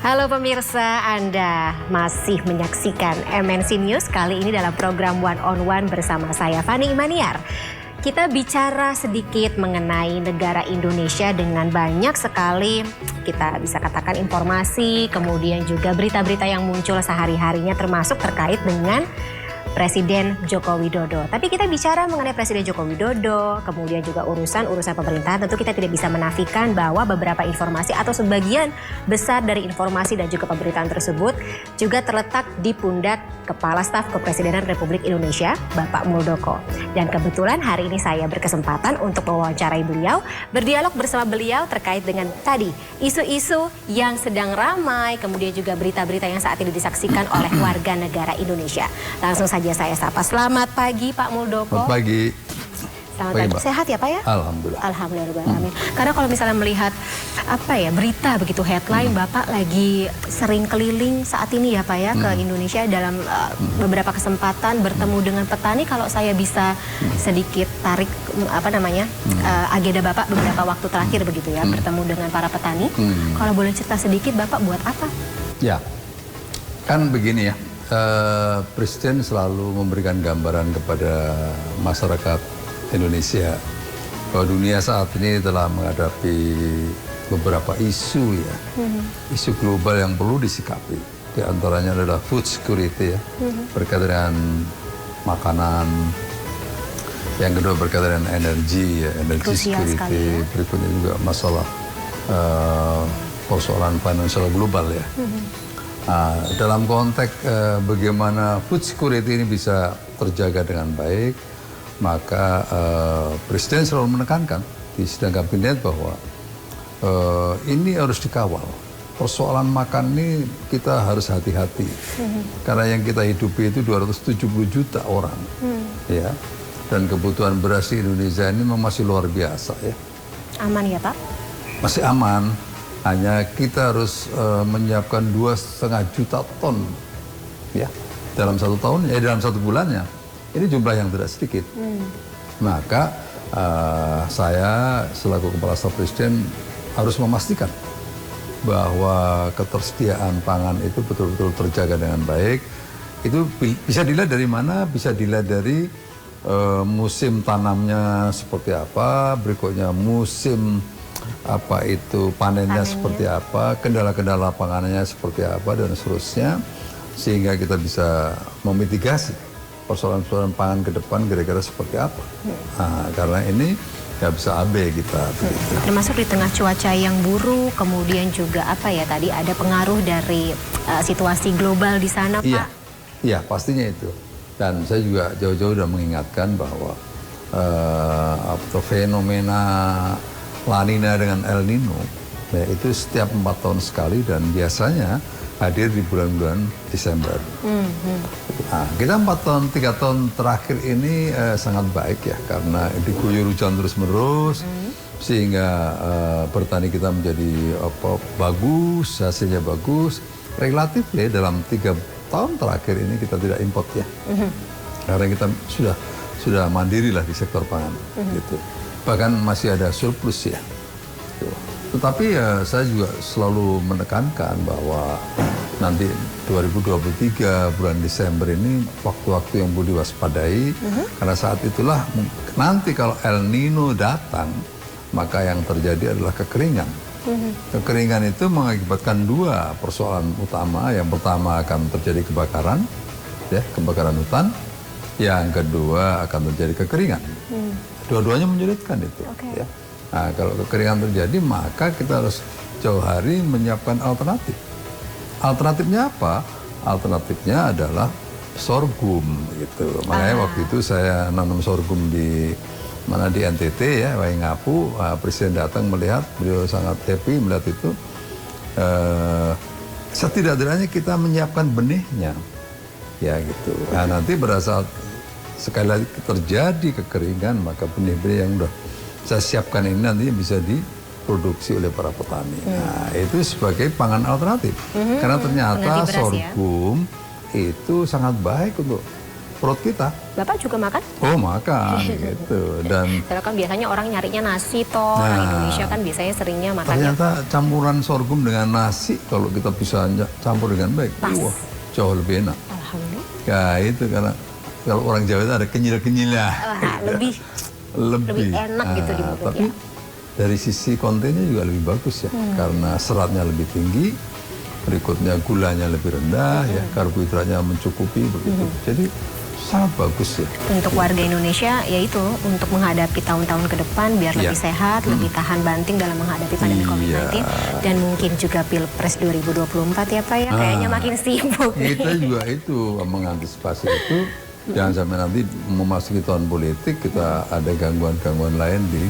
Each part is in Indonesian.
Halo pemirsa, Anda masih menyaksikan MNC News kali ini dalam program One on One bersama saya Fani Imaniar. Kita bicara sedikit mengenai negara Indonesia dengan banyak sekali kita bisa katakan informasi, kemudian juga berita-berita yang muncul sehari-harinya termasuk terkait dengan Presiden Joko Widodo. Tapi kita bicara mengenai Presiden Joko Widodo, kemudian juga urusan pemerintahan, tentu kita tidak bisa menafikan bahwa beberapa informasi atau sebagian besar dari informasi dan juga pemberitaan tersebut juga terletak di pundak Kepala Staf Kepresidenan Republik Indonesia, Bapak Muldoko. Dan kebetulan hari ini saya berkesempatan untuk mewawancarai beliau, berdialog bersama beliau terkait dengan tadi isu-isu yang sedang ramai, kemudian juga berita-berita yang saat ini disaksikan oleh warga negara Indonesia. Langsung saja saya sapa. Selamat pagi Pak Muldoko. Selamat pagi. Selamat pagi. Sehat ya Pak ya? Alhamdulillah. Alhamdulillah. Karena kalau misalnya melihat berita begitu headline, Bapak lagi sering keliling saat ini ya Pak ya ke Indonesia dalam beberapa kesempatan bertemu dengan petani. Kalau saya bisa sedikit tarik agenda Bapak beberapa waktu terakhir begitu ya, bertemu dengan para petani. Kalau boleh cerita sedikit Bapak buat apa? Ya, kan begini ya. Presiden selalu memberikan gambaran kepada masyarakat Indonesia bahwa dunia saat ini telah menghadapi beberapa isu ya, isu global yang perlu disikapi. Di antaranya adalah food security ya, berkaitan dengan makanan. Yang kedua berkaitan dengan energi ya, energi security. Ya. Berikutnya juga masalah persoalan finansial global ya. Dalam konteks bagaimana food security ini bisa terjaga dengan baik, maka Presiden selalu menekankan di sidang kabinet bahwa ini harus dikawal. Persoalan makan ini kita harus hati-hati, karena yang kita hidupi itu 270 juta orang, ya, dan kebutuhan beras di Indonesia ini memang masih luar biasa ya. Aman ya Pak? Masih aman. Hanya kita harus menyiapkan 2,5 juta ton ya dalam satu tahun, dalam satu bulannya. Ini jumlah yang tidak sedikit. Maka saya selaku Kepala Staf Presiden harus memastikan bahwa ketersediaan pangan itu betul-betul terjaga dengan baik. Itu bisa dilihat dari mana? Bisa dilihat dari musim tanamnya seperti apa, berikutnya musim panennya seperti apa, kendala-kendala panganannya seperti apa, dan seterusnya, sehingga kita bisa memitigasi persoalan-persoalan pangan ke depan kira-kira seperti apa. Karena ini nggak bisa abe kita. Termasuk di tengah cuaca yang buruk, kemudian juga tadi ada pengaruh dari situasi global di sana Pak? Iya, pastinya itu. Dan saya juga jauh-jauh sudah mengingatkan bahwa fenomena La Nina dengan El Nino, ya, itu setiap 4 tahun sekali dan biasanya hadir di bulan-bulan Desember. Kita 3 tahun terakhir ini sangat baik ya, karena diguyur hujan terus-menerus, sehingga bertani kita menjadi bagus, hasilnya bagus. Relatif ya dalam 3 tahun terakhir ini kita tidak import ya, karena kita sudah mandiri lah di sektor pangan, gitu. Bahkan masih ada surplus ya. Tetapi saya juga selalu menekankan bahwa nanti 2023 bulan Desember ini waktu-waktu yang perlu diwaspadai, karena saat itulah nanti kalau El Nino datang, maka yang terjadi adalah kekeringan. Kekeringan itu mengakibatkan 2 persoalan utama. Yang pertama akan terjadi kebakaran, ya, kebakaran hutan. Yang kedua akan terjadi kekeringan. Dua-duanya menyulitkan itu. Ya. Nah, kalau kekeringan terjadi, maka kita harus jauh hari menyiapkan alternatif. Alternatifnya apa? Alternatifnya adalah sorghum, gitu. Makanya waktu itu saya nanam sorghum di NTT ya, Waingapu. Presiden datang melihat, beliau sangat happy melihat itu. Setidak-tidaknya kita menyiapkan benihnya, ya gitu. Nah, nanti berasal sekali lagi terjadi kekeringan, maka benih-benih yang udah saya siapkan ini nanti bisa diproduksi oleh para petani. Nah, itu sebagai pangan alternatif. Karena ternyata sorghum itu sangat baik untuk perut kita. Bapak juga makan? Oh makan gitu. Dan Karena kan biasanya orang nyarinya nasi toh. Orang Indonesia kan biasanya seringnya makannya ternyata campuran sorghum dengan nasi kalau kita bisa campur dengan baik, Pas. wah jauh lebih enak. alhamdulillah. Ya itu karena kalau orang Jawa itu ada kenyil-kenyil lah. Lebih enak gitu di mulut Tapi ya. dari sisi kontennya juga lebih bagus ya, karena seratnya lebih tinggi, berikutnya gulanya lebih rendah, ya karbohidratnya mencukupi begitu. Jadi sangat bagus ya. Untuk warga Indonesia yaitu untuk menghadapi tahun-tahun ke depan biar lebih sehat, lebih tahan banting dalam menghadapi pandemi COVID-19 dan mungkin juga Pilpres 2024 ya Pak ya. Kayaknya makin sibuk. Kita juga itu mengantisipasi itu, jangan sampai nanti memasuki tahun politik kita ada gangguan-gangguan lain di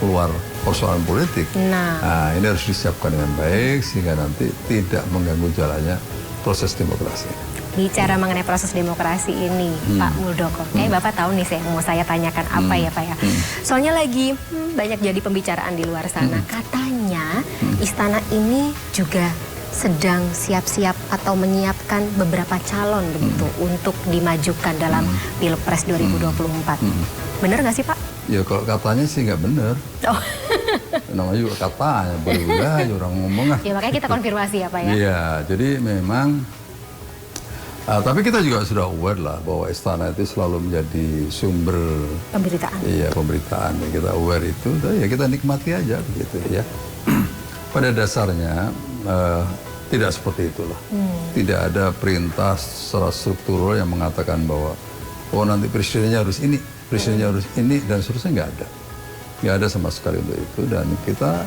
luar persoalan politik. Nah, ini harus disiapkan dengan baik sehingga nanti tidak mengganggu jalannya proses demokrasi. Bicara mengenai proses demokrasi ini, Pak Muldoko, Bapak tahu nih saya mau saya tanyakan apa ya Pak ya. Soalnya lagi banyak jadi pembicaraan di luar sana. Katanya istana ini juga sedang siap-siap atau menyiapkan beberapa calon begitu untuk dimajukan dalam Pilpres 2024. Bener nggak sih Pak? Ya kalau katanya sih nggak bener. Oh. Namanya juga katanya, boleh orang ngomong ah. Ya makanya kita konfirmasi ya Pak ya. Iya, jadi memang tapi kita juga sudah aware lah bahwa istana itu selalu menjadi sumber Pemberitaan. Iya, pemberitaan. Ya, kita aware itu, ya kita nikmati aja begitu ya. Pada dasarnya tidak seperti itulah. Tidak ada perintah secara struktural yang mengatakan bahwa oh nanti presidennya harus ini, presidennya harus ini dan seterusnya, nggak ada. Nggak ada sama sekali untuk itu, dan kita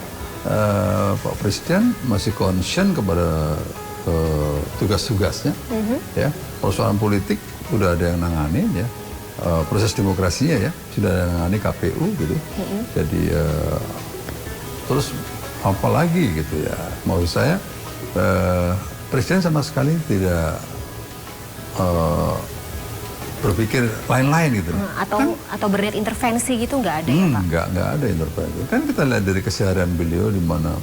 Pak Presiden masih concern kepada tugas-tugasnya, ya persoalan politik sudah ada yang nanganin ya, proses demokrasinya ya sudah ada yang nangani KPU gitu, jadi terus apalagi gitu ya, mau saya Presiden sama sekali tidak berpikir lain-lain gitu. Atau berniat intervensi gitu nggak ada ya Pak? Nggak ada intervensi. Kan kita lihat dari keseharian beliau di mana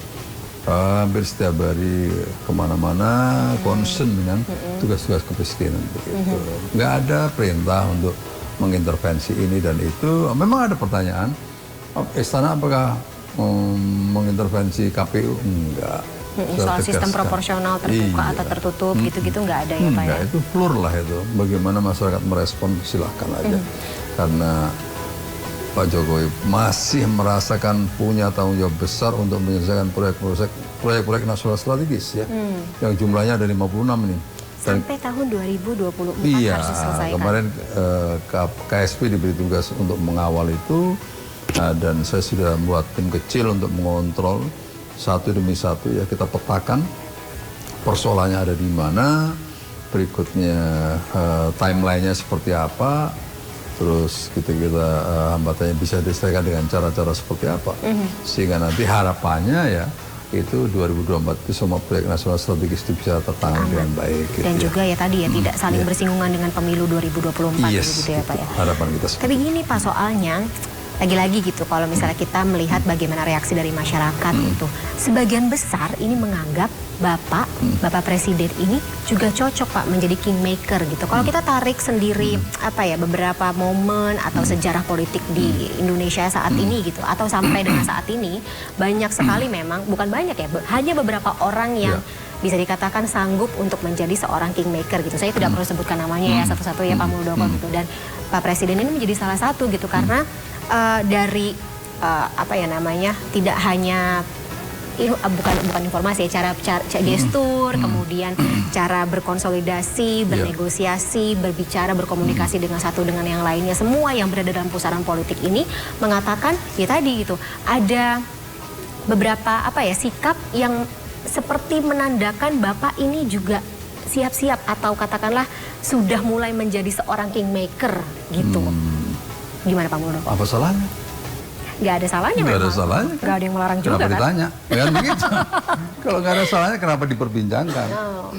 hampir setiap hari kemana-mana concern dengan tugas-tugas kepresidenan begitu. Nggak ada perintah untuk mengintervensi ini dan itu. Memang ada pertanyaan, istana apakah mengintervensi KPU? Enggak. Soal sistem proporsional terbuka atau tertutup gitu-gitu nggak ada ya Pak ya? Enggak, itu floor lah itu. Bagaimana masyarakat merespon silahkan aja. Karena Pak Jokowi masih merasakan punya tanggung jawab besar untuk menyelesaikan proyek-proyek nasional strategis ya, yang jumlahnya ada 56 ini. Sampai tahun 2024 iya, harus diselesaikan. Kemarin KSP diberi tugas untuk mengawal itu, dan saya sudah membuat tim kecil untuk mengontrol satu demi satu ya, kita petakan persoalannya ada di mana, berikutnya timelinenya seperti apa. Terus kita hambatannya bisa diselesaikan dengan cara-cara seperti apa, sehingga nanti harapannya ya itu 2024 itu semua proyek nasional strategis itu bisa tertangani dengan baik. Gitu dan ya. juga ya tadi ya tidak saling bersinggungan dengan pemilu 2024 gitu ya Pak ya. Harapan kita. Tapi gini Pak, soalnya lagi-lagi gitu kalau misalnya kita melihat bagaimana reaksi dari masyarakat itu, sebagian besar ini menganggap Bapak Presiden ini juga cocok Pak menjadi kingmaker gitu. Kalau kita tarik sendiri beberapa momen atau sejarah politik di Indonesia saat ini gitu, atau sampai dengan saat ini banyak sekali memang, bukan banyak ya, hanya beberapa orang yang bisa dikatakan sanggup untuk menjadi seorang kingmaker gitu. Saya tidak perlu sebutkan namanya ya satu-satu ya Pak Muldoko gitu. Dan Pak Presiden ini menjadi salah satu gitu karena dari tidak hanya bukan informasi ya, cara gestur, kemudian cara berkonsolidasi, bernegosiasi, berbicara, berkomunikasi dengan satu dengan yang lainnya, semua yang berada dalam pusaran politik ini mengatakan ya tadi gitu, ada beberapa sikap yang seperti menandakan Bapak ini juga siap-siap atau katakanlah sudah mulai menjadi seorang kingmaker gitu. Gimana Pak Muldoko? Apa salahnya? Nggak ada salahnya memang. Nggak ada salahnya. Nggak ada yang melarang juga kenapa kan? ditanya? Kan begitu. Kalau nggak ada salahnya kenapa diperbincangkan?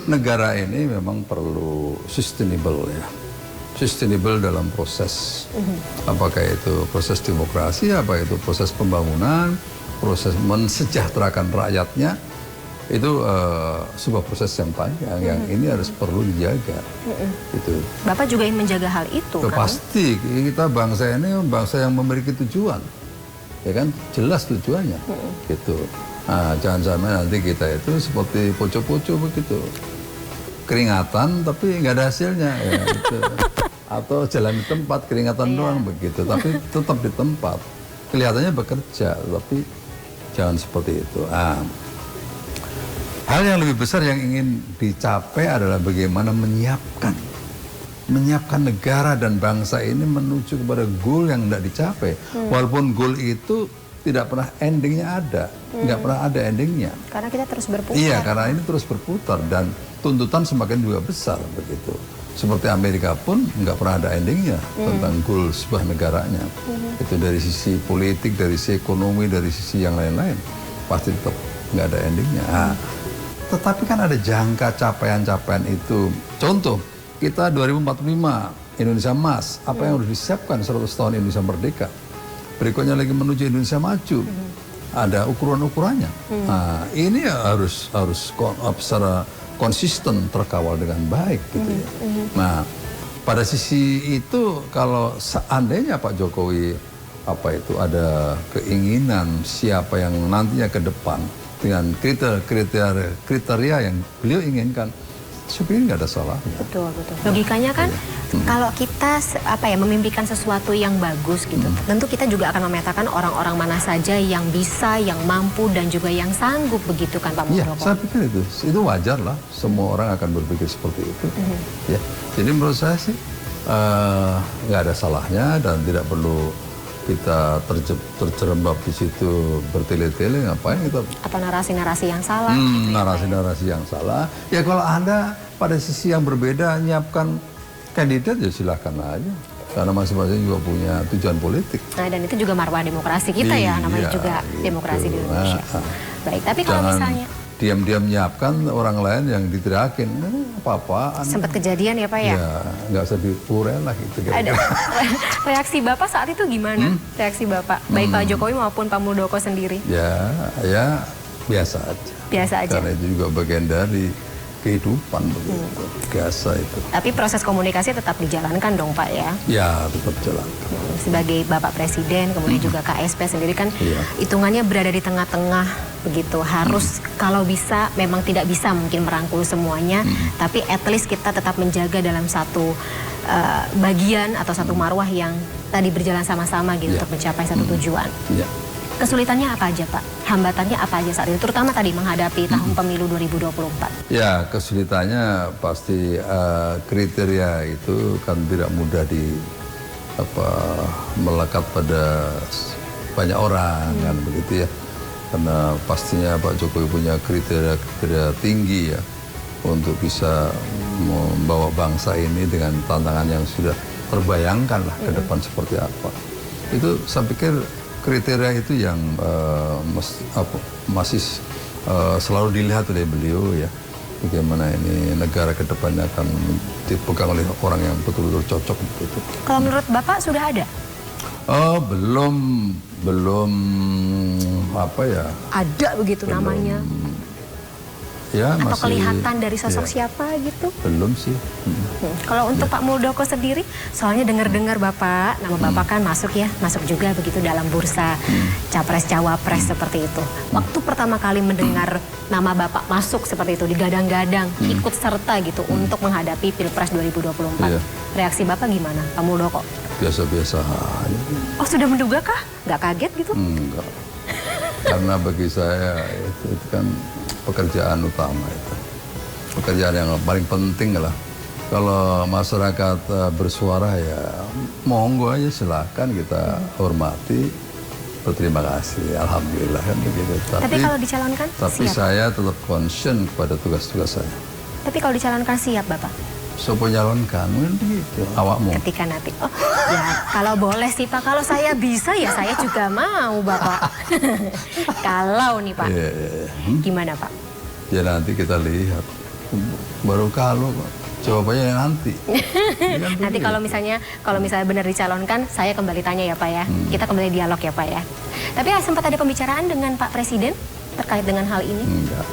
Negara ini memang perlu sustainable ya. Sustainable dalam proses. Apakah itu proses demokrasi, apa itu proses pembangunan, proses mensejahterakan rakyatnya. itu sebuah proses yang panjang yang ini harus perlu dijaga. Gitu. Bapak juga ingin menjaga hal itu kan? Pasti kita bangsa ini bangsa yang memiliki tujuan, ya kan, jelas tujuannya, gitu. Nah, jangan sampai nanti kita itu seperti poco-poco begitu, keringatan tapi nggak ada hasilnya, ya, gitu. Atau jalan di tempat keringatan doang begitu, tapi tetap di tempat, kelihatannya bekerja, tapi jangan seperti itu. Hal yang lebih besar yang ingin dicapai adalah bagaimana menyiapkan negara dan bangsa ini menuju kepada goal yang tidak dicapai. Walaupun goal itu tidak pernah endingnya ada, nggak pernah ada endingnya. Karena kita terus berputar. Iya, karena ini terus berputar dan tuntutan semakin juga besar begitu. Seperti Amerika pun nggak pernah ada endingnya tentang goal sebuah negaranya. Itu dari sisi politik, dari sisi ekonomi, dari sisi yang lain-lain pasti tetap nggak ada endingnya. Tetapi kan ada jangka capaian-capaian itu. Contoh, kita 2045 Indonesia Emas, apa yang harus disiapkan 100 tahun Indonesia Merdeka. Berikutnya lagi menuju Indonesia Maju. Ada ukuran-ukurannya. Nah, ini harus secara konsisten terkawal dengan baik gitu ya. Nah, pada sisi itu kalau seandainya Pak Jokowi ada keinginan siapa yang nantinya ke depan dengan kriteria yang beliau inginkan, sebenarnya nggak ada salahnya. Betul. Logikanya kan kalau kita memimpikan sesuatu yang bagus gitu, tentu kita juga akan memetakan orang-orang mana saja yang bisa, yang mampu dan juga yang sanggup begitu kan Pak Muldoko? Iya, saya pikir itu wajar lah. Semua orang akan berpikir seperti itu. Ya, jadi menurut saya sih nggak ada salahnya dan tidak perlu kita terjerembab di situ bertele-tele. Ngapain kita? Atau narasi-narasi yang salah? Narasi-narasi yang salah. Ya kalau Anda pada sisi yang berbeda nyiapkan kandidat ya silahkan aja. Karena masing-masing juga punya tujuan politik. Nah, dan itu juga marwah demokrasi kita ya, namanya juga demokrasi di Indonesia. Baik, tapi kalau misalnya diam-diam menyiapkan orang lain yang diteriakin, apa-apaan. Sempat kejadian ya Pak ya? Ya, nggak usah diurai lah gitu. Ada reaksi Bapak saat itu gimana? Reaksi Bapak, baik Pak Jokowi maupun Pak Muldoko sendiri? Ya biasa aja. Biasa aja? Karena itu juga bagian dari kehidupan begitu. Biasa itu. Tapi proses komunikasi tetap dijalankan dong Pak ya? Ya, tetap jalankan. Sebagai Bapak Presiden, kemudian juga KSP sendiri kan hitungannya berada di tengah-tengah begitu. Harus kalau bisa, memang tidak bisa mungkin merangkul semuanya, tapi at least kita tetap menjaga dalam satu bagian atau satu marwah yang tadi berjalan sama-sama gitu untuk mencapai satu tujuan. Kesulitannya apa aja Pak? Hambatannya apa aja saat itu? Terutama tadi menghadapi tahun pemilu 2024. Ya, kesulitannya pasti kriteria itu kan tidak mudah melekat pada banyak orang kan begitu ya. Karena pastinya Pak Jokowi punya kriteria tinggi ya untuk bisa membawa bangsa ini dengan tantangan yang sudah terbayangkan lah ke depan seperti apa. Itu saya pikir kriteria itu yang masih selalu dilihat oleh beliau ya. Bagaimana ini negara ke depannya akan dipegang oleh orang yang betul-betul cocok begitu. Kalau menurut Bapak sudah ada? Belum Ada begitu namanya? Ya, atau masih, kelihatan dari sosok siapa gitu? Belum sih. Kalau untuk Pak Muldoko sendiri, soalnya dengar-dengar Bapak, nama Bapak kan masuk juga begitu dalam bursa capres-cawapres seperti itu. Waktu pertama kali mendengar nama Bapak masuk seperti itu, digadang-gadang, ikut serta gitu untuk menghadapi Pilpres 2024. Reaksi Bapak gimana, Pak Muldoko? Biasa-biasa aja. Oh, sudah menduga kah? Nggak kaget gitu? Enggak. Karena bagi saya itu kan pekerjaan utama itu. Pekerjaan yang paling penting lah. Kalau masyarakat bersuara ya monggo aja, silakan kita hormati, berterima kasih, alhamdulillah kan begitu. Tapi kalau dicalonkan tapi siap? Saya tetap concern kepada tugas-tugas saya. Tapi kalau dicalonkan siap Bapak? So penyalonkan mungkin begitu, awakmu. Ketika nanti, oh ya kalau boleh sih Pak, kalau saya bisa ya saya juga mau Bapak. Kalau nih Pak, gimana Pak? Ya nanti kita lihat, baru kalau jawabannya nanti. Nanti kalau misalnya benar dicalonkan, saya kembali tanya ya Pak ya. Kita kembali dialog ya Pak ya. Tapi sempat ada pembicaraan dengan Pak Presiden terkait dengan hal ini? Enggak.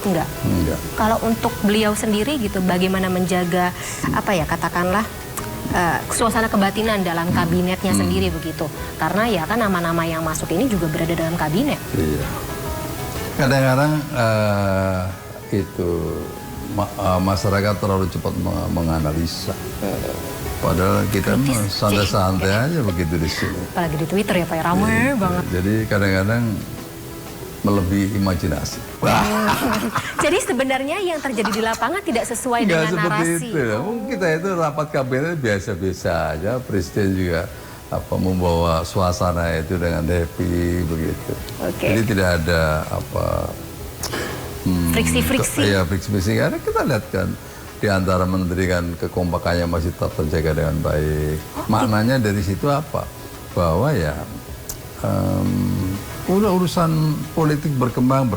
Enggak. Kalau untuk beliau sendiri gitu, bagaimana menjaga apa ya katakanlah suasana kebatinan dalam kabinetnya sendiri begitu? Karena ya kan nama-nama yang masuk ini juga berada dalam kabinet. Iya. Kadang-kadang masyarakat terlalu cepat menganalisa. Padahal kita santai-santai aja begitu di sini. Apalagi di Twitter ya Pak, ya ramai banget. Jadi kadang-kadang melebihi imajinasi. Jadi sebenarnya yang terjadi di lapangan tidak sesuai dengan seperti narasi. itu. Kita itu rapat kabinet biasa-biasa aja. Presiden juga membawa suasana itu dengan happy begitu. Jadi tidak ada friksi-friksi. Iya, friksi-friksi. Karena kita lihat kan di antara menteri kan kekompakannya masih tetap terjaga dengan baik. Maknanya dari situ apa? Bahwa ya urusan politik berkembang,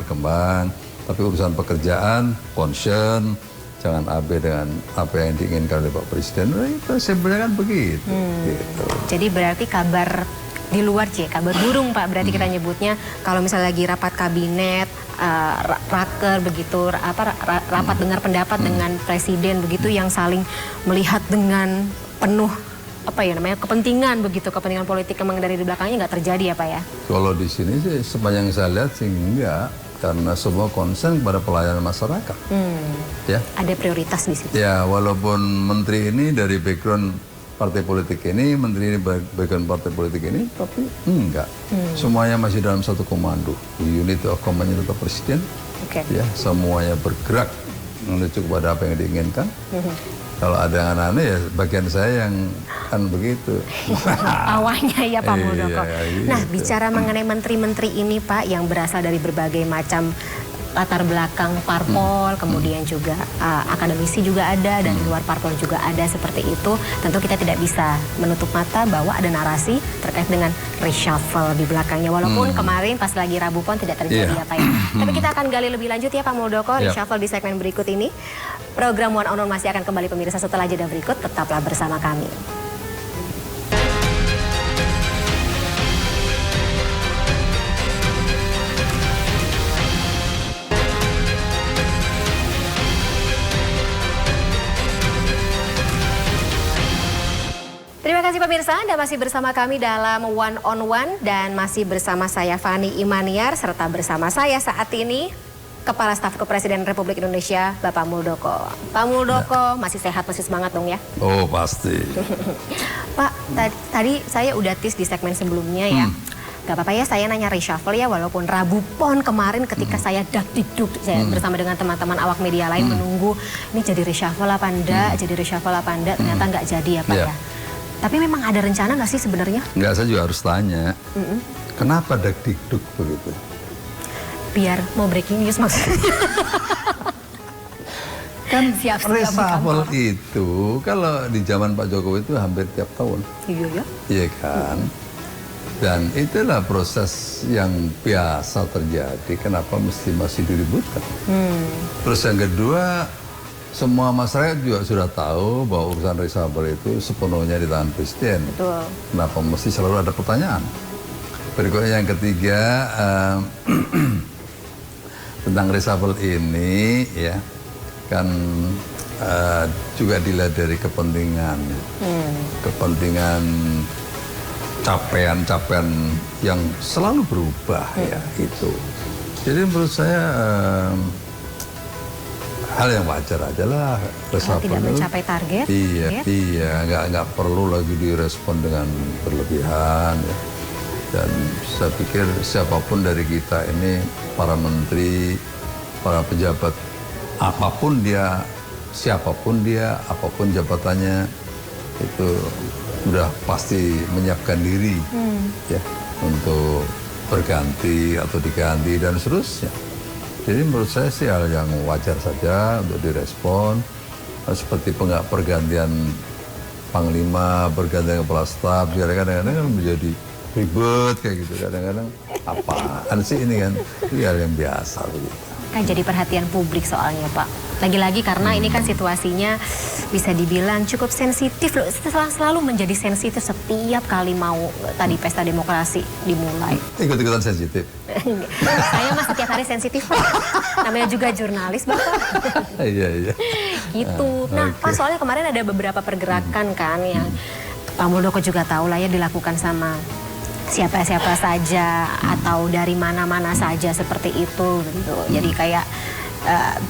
tapi urusan pekerjaan, concern, jangan abe dengan apa yang diinginkan oleh Pak Presiden. Nah, itu sebenarnya kan begitu. Gitu. Jadi berarti kabar di luar kabar burung Pak, berarti kita nyebutnya kalau misalnya lagi rapat kabinet, raker begitu, rapat dengar pendapat dengan Presiden begitu yang saling melihat dengan penuh kepentingan begitu, kepentingan politik memang dari belakangnya nggak terjadi ya Pak ya? Kalau di sini sih sepanjang saya lihat sih enggak, karena semua concern kepada pelayanan masyarakat. Ya. Ada prioritas di situ. Ya, walaupun menteri ini dari background partai politik ini, menteri ini background partai politik ini, tapi enggak. Semuanya masih dalam satu komando, unit of command of Presiden. Ya, semuanya bergerak menuju kepada apa yang diinginkan. Kalau ada yang aneh-aneh ya bagian saya yang kan begitu. Awalnya ya Pak Muldoko. Gitu. Nah, bicara mengenai menteri-menteri ini Pak yang berasal dari berbagai macam latar belakang parpol, kemudian juga akademisi juga ada, dan di luar parpol juga ada seperti itu. Tentu kita tidak bisa menutup mata bahwa ada narasi terkait dengan reshuffle di belakangnya. Walaupun kemarin pas lagi Rabu Pon tidak terjadi apa ya. Tapi kita akan gali lebih lanjut ya Pak Muldoko, reshuffle di segmen berikut ini. Program One on One masih akan kembali pemirsa setelah jeda berikut. Tetaplah bersama kami. Terima kasih pemirsa, Anda masih bersama kami dalam One on One dan masih bersama saya Fani Imaniar serta bersama saya saat ini Kepala Staf Kepresiden Republik Indonesia Bapak Muldoko. Pak Muldoko masih sehat, masih semangat dong ya? Oh pasti. Pak, tadi saya udah tis di segmen sebelumnya ya. Gak apa-apa ya saya nanya reshuffle ya, walaupun Rabu Pon kemarin ketika saya dakdikduk saya bersama dengan teman-teman awak media lain menunggu ini jadi reshuffle apa enggak, ternyata nggak jadi ya Pak ya. Tapi memang ada rencana nggak sih sebenarnya? Nggak, saya juga harus tanya. Kenapa dakdikduk begitu? Biar mau breaking news maksudnya. Kan reshuffle itu kalau di zaman Pak Jokowi itu hampir tiap tahun. Iya. Iya kan? Dan itulah proses yang biasa terjadi. Kenapa masih diributkan? Terus yang kedua, semua masyarakat juga sudah tahu bahwa urusan reshuffle itu sepenuhnya di tangan Presiden. Betul. Kenapa mesti selalu ada pertanyaan? Berikutnya yang ketiga, tentang reshuffle ini ya kan juga dilihat dari kepentingan, kepentingan capaian-capaian yang selalu berubah ya itu. Jadi menurut saya hal yang wajar aja lah. Tidak mencapai target. Iya, nggak perlu lagi direspon dengan berlebihan. Ya. Dan saya pikir siapapun dari kita ini, para menteri, para pejabat, apapun dia, siapapun dia, apapun jabatannya, itu sudah pasti menyiapkan diri ya untuk berganti atau diganti dan seterusnya. Jadi menurut saya sih hal yang wajar saja untuk direspon. Seperti pergantian panglima, pergantian kepala staf, kadang-kadang kan menjadi ribet kayak gitu. Kadang-kadang apaan sih ini kan? Itu hal yang biasa begitu. kan jadi perhatian publik soalnya Pak. Lagi-lagi karena ini kan situasinya bisa dibilang cukup sensitif loh. Selalu menjadi sensitif setiap kali mau tadi pesta demokrasi dimulai. Ikut-ikutan sensitif. Saya mah setiap hari sensitif Pak. Namanya juga jurnalis Bapak. Iya. Gitu. Nah Pak, soalnya kemarin ada beberapa pergerakan kan yang Pak Muldoko juga tahu lah ya dilakukan sama siapa-siapa saja atau dari mana-mana saja seperti itu gitu. Jadi kayak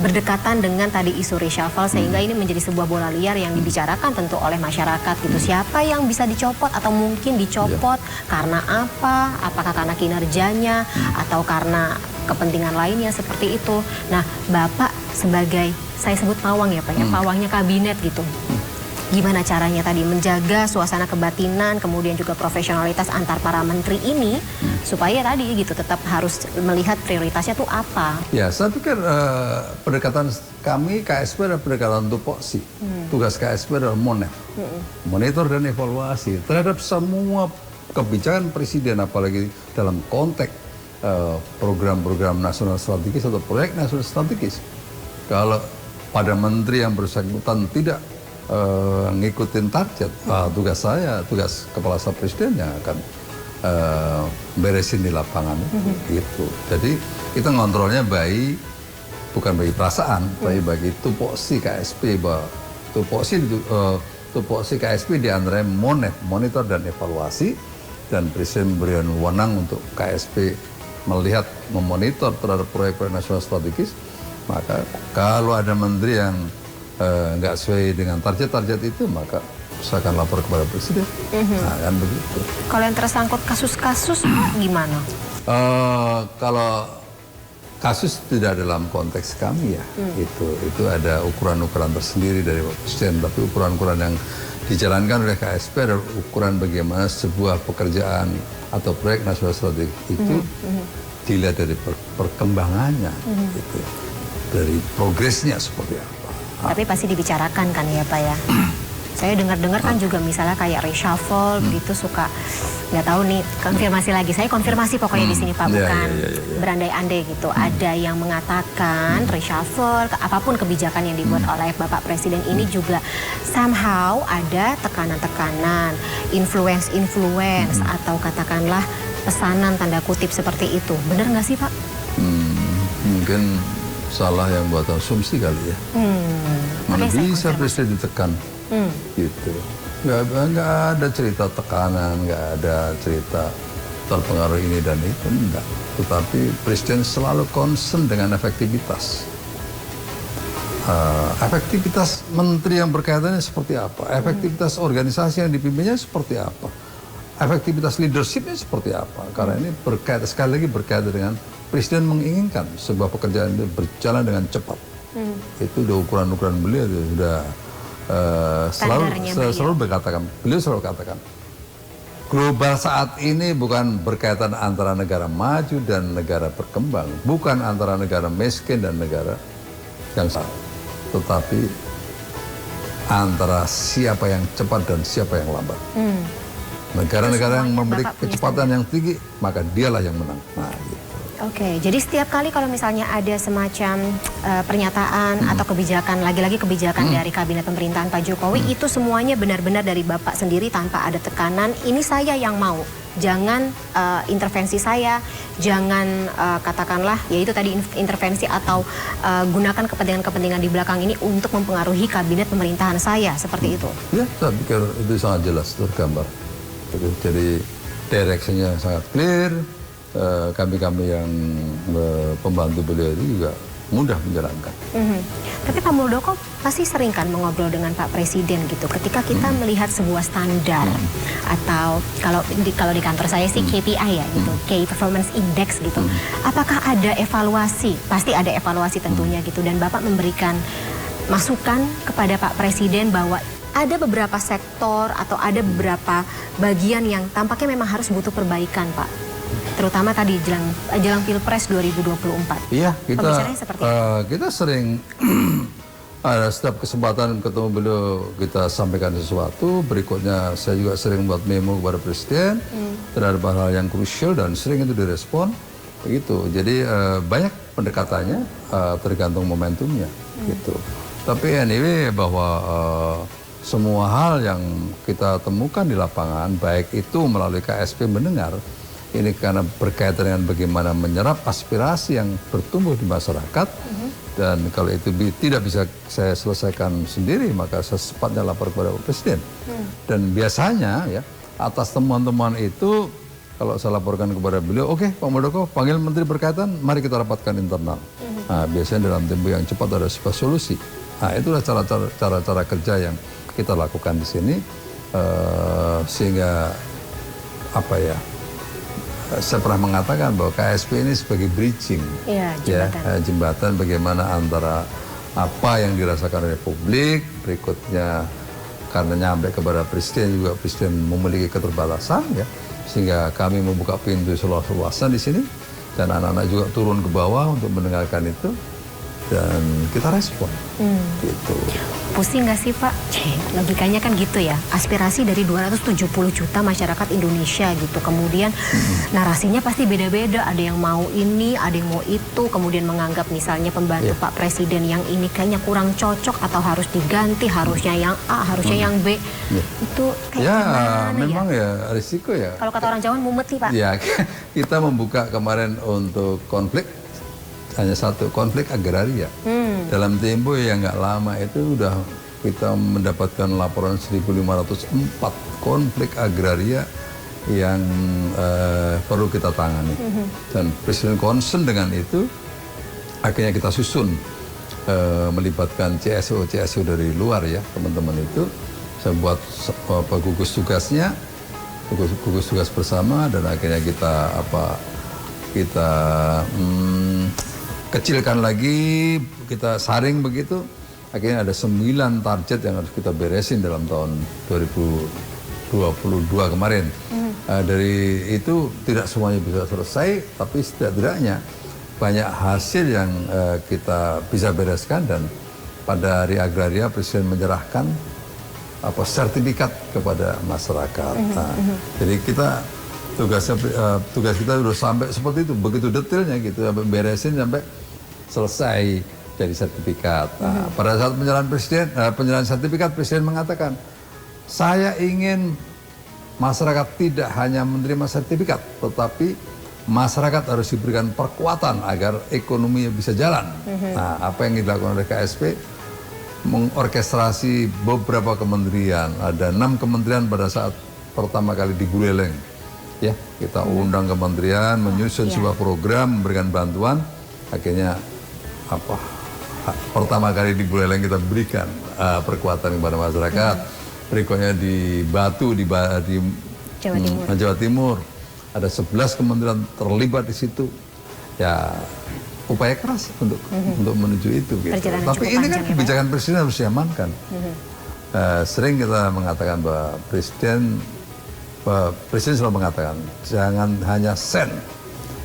berdekatan dengan tadi isu reshuffle sehingga ini menjadi sebuah bola liar yang dibicarakan tentu oleh masyarakat gitu. Siapa yang bisa dicopot atau mungkin dicopot karena apa? Apakah karena kinerjanya atau karena kepentingan lainnya seperti itu. Nah, Bapak sebagai saya sebut pawang ya Pak ya, pawangnya kabinet gitu. Gimana caranya tadi menjaga suasana kebatinan, kemudian juga profesionalitas antar para menteri ini, supaya tadi gitu tetap harus melihat prioritasnya tuh apa? Ya, saya pikir pendekatan kami KSP adalah pendekatan tupoksi. Tugas KSP adalah monitor dan evaluasi terhadap semua kebijakan presiden, apalagi dalam konteks program-program nasional strategis atau proyek nasional strategis. Kalau pada menteri yang bersangkutan tidak ngikutin target, tugas saya, tugas kepala staf presiden yang akan beresin di lapangan gitu. Jadi kita ngontrolnya bukan bagi perasaan, tapi bagi tupoksi KSP, tupoksi KSP di antara monitor dan evaluasi, dan presiden memberikan wewenang untuk KSP melihat, memonitor terhadap proyek-proyek nasional strategis. Maka kalau ada menteri yang nggak sesuai dengan target-target itu, maka saya akan lapor kepada presiden. Nah, kan begitu. Kalau yang tersangkut kasus-kasus gimana? Kalau kasus tidak dalam konteks kami ya, itu ada ukuran-ukuran tersendiri dari presiden. Tapi ukuran-ukuran yang dijalankan oleh KSP adalah ukuran bagaimana sebuah pekerjaan atau proyek nasional strategis itu dilihat dari perkembangannya, gitu, dari progresnya seperti apa. Tapi pasti dibicarakan kan ya Pak ya? Saya dengar-dengar kan juga misalnya kayak reshuffle begitu suka, nggak tahu nih, konfirmasi lagi. Saya konfirmasi pokoknya di sini Pak, bukan berandai-andai gitu. Ada yang mengatakan reshuffle, apapun kebijakan yang dibuat oleh Bapak Presiden ini juga somehow ada tekanan-tekanan, influence atau katakanlah pesanan tanda kutip seperti itu. Benar nggak sih Pak? Mungkin salah yang buat asumsi kali ya. Mana bisa presiden ditekan, gitu. Nggak ada cerita tekanan, nggak ada cerita terpengaruh ini dan itu, enggak. Tetapi presiden selalu concern dengan efektivitas. Efektivitas menteri yang berkaitannya seperti apa, efektivitas organisasi yang dipimpinnya seperti apa, efektivitas leadershipnya seperti apa. Karena ini berkaitan, sekali lagi berkaitan dengan presiden menginginkan sebuah pekerjaan itu berjalan dengan cepat. Itu udah ukuran-ukuran beliau itu sudah selalu berkatakan, beliau selalu katakan, global saat ini bukan berkaitan antara negara maju dan negara berkembang, bukan antara negara miskin dan negara yang sama, tetapi antara siapa yang cepat dan siapa yang lambat. Negara-negara yang memiliki kecepatan yang tinggi, maka dialah yang menang. Nah, gitu. Oke, jadi setiap kali kalau misalnya ada semacam pernyataan atau kebijakan, lagi-lagi kebijakan dari kabinet pemerintahan Pak Jokowi, itu semuanya benar-benar dari Bapak sendiri tanpa ada tekanan, ini saya yang mau. Jangan intervensi saya, jangan katakanlah, yaitu tadi intervensi atau gunakan kepentingan-kepentingan di belakang ini untuk mempengaruhi kabinet pemerintahan saya, seperti itu. Ya, saya pikir itu sangat jelas tergambar. Jadi direksinya sangat clear. Kami-kami yang pembantu beliau itu juga mudah menjalankan. Tapi Pak Muldoko pasti sering kan mengobrol dengan Pak Presiden gitu. Ketika kita melihat sebuah standar atau kalau di kantor saya sih KPI ya gitu, Key Performance Index gitu. Apakah ada evaluasi? Pasti ada evaluasi tentunya gitu. Dan Bapak memberikan masukan kepada Pak Presiden bahwa ada beberapa sektor atau ada beberapa bagian yang tampaknya memang harus butuh perbaikan Pak. Terutama tadi jelang Pilpres 2024. Iya, kita sering ada setiap kesempatan ketemu beliau kita sampaikan sesuatu. Berikutnya saya juga sering buat memo kepada presiden terhadap hal-hal yang krusial dan sering itu direspon. begitu. Jadi banyak pendekatannya, tergantung momentumnya gitu. Tapi anyway bahwa semua hal yang kita temukan di lapangan, baik itu melalui KSP mendengar, ini karena berkaitan dengan bagaimana menyerap aspirasi yang bertumbuh di masyarakat, dan kalau itu tidak bisa saya selesaikan sendiri, maka saya secepatnya lapor kepada Presiden. Dan biasanya ya, atas temuan-temuan itu, kalau saya laporkan kepada beliau, oke Pak Muldoko, panggil menteri berkaitan, mari kita rapatkan internal. Nah, biasanya dalam tempo yang cepat ada sebuah solusi. Nah, itulah cara-cara kerja yang kita lakukan di sini, sehingga apa ya? Saya pernah mengatakan bahwa KSP ini sebagai bridging, jembatan bagaimana antara apa yang dirasakan oleh publik, berikutnya karena nyampe kepada Presiden juga Presiden memiliki keterbatasan, ya, sehingga kami membuka pintu seluas-luasan di sini dan anak-anak juga turun ke bawah untuk mendengarkan itu. Dan kita respon, gitu. Pusing nggak sih Pak? Logikanya kan gitu ya, aspirasi dari 270 juta masyarakat Indonesia gitu. Kemudian narasinya pasti beda-beda, ada yang mau ini, ada yang mau itu. Kemudian menganggap misalnya pembantu Pak Presiden yang ini kayaknya kurang cocok atau harus diganti, harusnya yang A, harusnya yang B. Itu kayak gimana memang ya risiko ya. Kalau kata orang Jawa mumet sih Pak. Ya, kita membuka kemarin untuk konflik, hanya satu, konflik agraria. Dalam tempo yang nggak lama itu udah kita mendapatkan laporan 1.504 konflik agraria yang perlu kita tangani. Dan Presiden concern dengan itu, akhirnya kita susun, melibatkan CSO dari luar ya, teman-teman itu. Saya buat gugus tugasnya, gugus tugas bersama, dan akhirnya kita kecilkan lagi, kita saring begitu. Akhirnya ada 9 target yang harus kita beresin dalam tahun 2022 kemarin. Dari itu tidak semuanya bisa selesai, tapi setidaknya banyak hasil yang kita bisa bereskan. Dan pada hari agraria Presiden menyerahkan sertifikat kepada masyarakat. Jadi kita tugas kita sudah sampai seperti itu, begitu detailnya gitu, sampai beresin sampai selesai jadi sertifikat. Nah, pada saat penyerahan sertifikat, Presiden mengatakan, saya ingin masyarakat tidak hanya menerima sertifikat, tetapi masyarakat harus diberikan perkuatan agar ekonomi bisa jalan. Nah, apa yang dilakukan oleh KSP? Mengorkestrasi beberapa kementerian, ada 6 kementerian pada saat pertama kali di Buleleng. Ya, kita undang kementerian, menyusun sebuah program, memberikan bantuan. Akhirnya pertama kali di Buleleng kita berikan perkuatan kepada masyarakat. Berikutnya di Batu, di Jawa Timur, ada 11 kementerian terlibat di situ. Ya, upaya keras untuk menuju itu. Gitu. Tapi ini kan kebijakan Presiden harus diamankan. Sering kita mengatakan bahwa Presiden selalu mengatakan, jangan hanya send,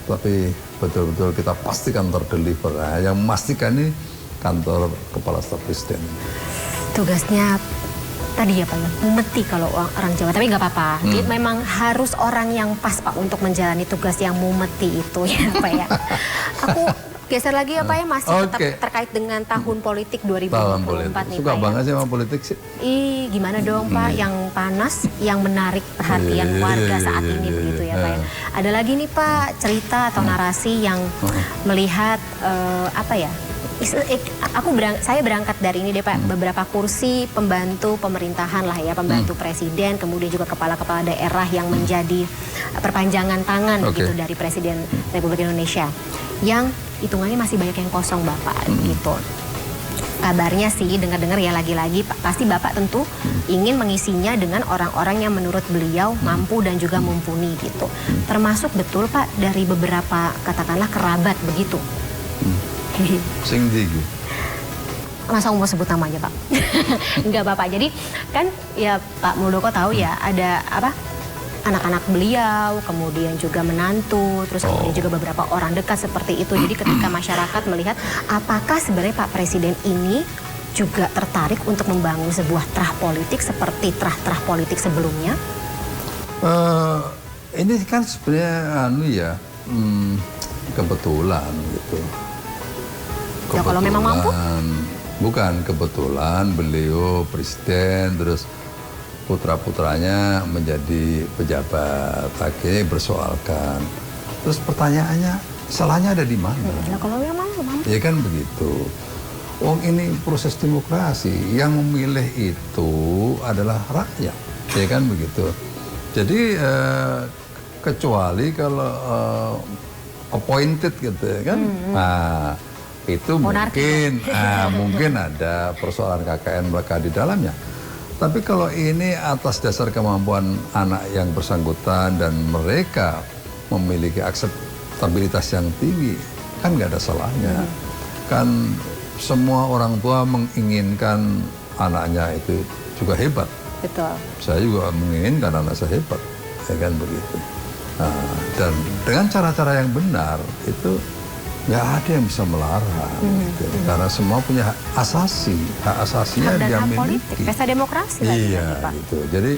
tapi betul-betul kita pastikan terdeliver. Nah, yang memastikan ini kantor Kepala Staf Presiden. Tugasnya tadi ya Pak, mumeti kalau orang Jawa, tapi nggak apa-apa. Memang harus orang yang pas Pak untuk menjalani tugas yang mumeti itu ya Pak ya. Aku geser lagi ya Pak ya, masih tetap terkait dengan tahun politik 2024 nih Pak. Suka banget sih sama politik sih. Gimana dong Pak, yang panas, yang menarik perhatian warga saat ini begitu ya Pak ya. Ada lagi nih Pak cerita atau narasi yang melihat saya berangkat dari ini deh Pak, beberapa kursi pembantu pemerintahan lah ya, pembantu presiden, kemudian juga kepala-kepala daerah yang menjadi perpanjangan tangan gitu dari Presiden Republik Indonesia, yang hitungannya masih banyak yang kosong Bapak gitu. Kabarnya sih dengar-dengar ya, lagi-lagi pasti Bapak tentu ingin mengisinya dengan orang-orang yang menurut beliau mampu dan juga mumpuni gitu. Termasuk betul Pak dari beberapa katakanlah kerabat begitu. Sing tinggi. Masa mau sebut namanya Pak? Enggak Bapak. Jadi kan ya Pak Muldoko tahu ya, ada anak-anak beliau, kemudian juga menantu, terus kemudian juga beberapa orang dekat seperti itu. Jadi ketika masyarakat melihat, apakah sebenarnya Pak Presiden ini juga tertarik untuk membangun sebuah terah politik seperti terah-terah politik sebelumnya? Ini kan sebenarnya kebetulan gitu. Ya, kalau memang mampu? Bukan kebetulan beliau presiden, terus putra-putranya menjadi pejabat, akhirnya bersoalkan. Terus pertanyaannya, salahnya ada di mana? Nah, kalau memang mampu. Ya kan begitu. Ini proses demokrasi, yang memilih itu adalah rakyat, ya kan begitu. Jadi kecuali kalau appointed gitu ya kan, nah itu Monarki. mungkin ada persoalan KKN mereka di dalamnya. Tapi kalau ini atas dasar kemampuan anak yang bersangkutan dan mereka memiliki akseptabilitas yang tinggi, kan nggak ada salahnya. Kan semua orang tua menginginkan anaknya itu juga hebat. Betul. Saya juga menginginkan anak saya hebat, ya kan begitu. Nah, dan dengan cara-cara yang benar itu nggak ada yang bisa melarang, gitu. Karena semua punya hak asasi, hak asasinya Hak dan dia hak miliki. politik, pesta demokrasi lagi Iya, lagi, Pak. gitu. Jadi